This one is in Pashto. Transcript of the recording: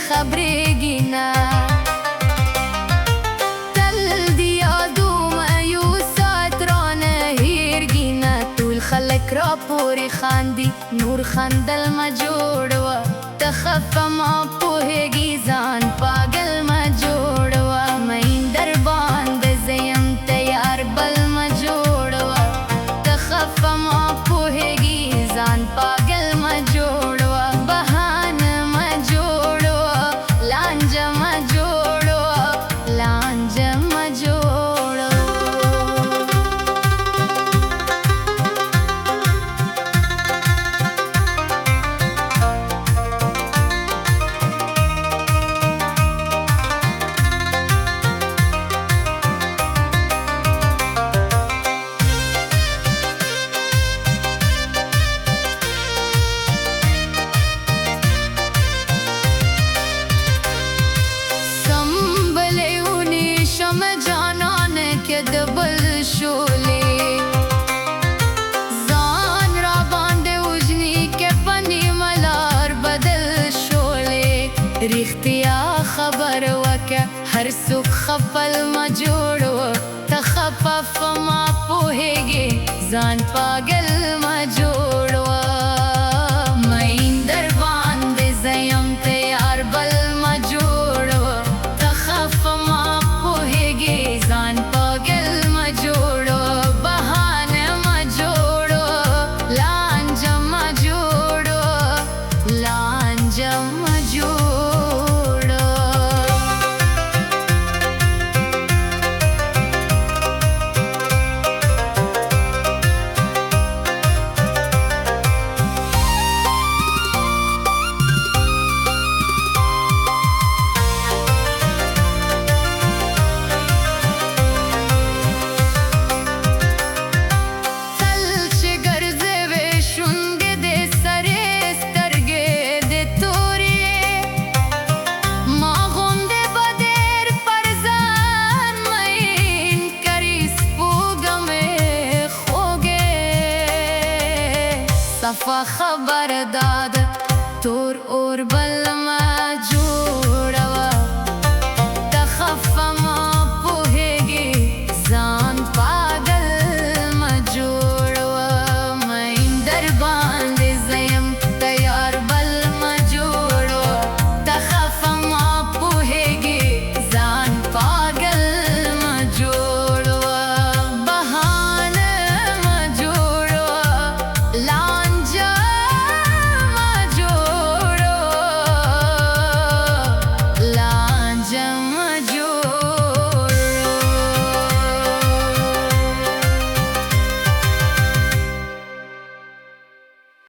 خبرېږي نه تل د یادو مایوسات رانه هېرږي نه ټول خلک راپورې خاندي نور خندل مه جوړوه ته خفه ما پوهېږي ځان پاگل مه جوړوه مین در باندې زه یم ته یار بل مه جوړوه ته خفه ما پوهېږي ځان پاگل مه جوړوه بهانه مه جوړوه لانجه مه جوړوه لانجه مه جوړوه د بل شولې ځان را باندې وژني کې پنی ملار بدل شولې رښتیا خبر وکه هر څوک خپل ما جوړو ته خفه ما پوهېږي ځان پاگل ما جوړو مین در باندې زه یم ته یار بل ما جوړو ته خفه ما پوهېږي ځان پاگل ما جوړو بهانه ما جوړو لانجه ما جوړو لانجه ما جوړو صفا خبر داد تور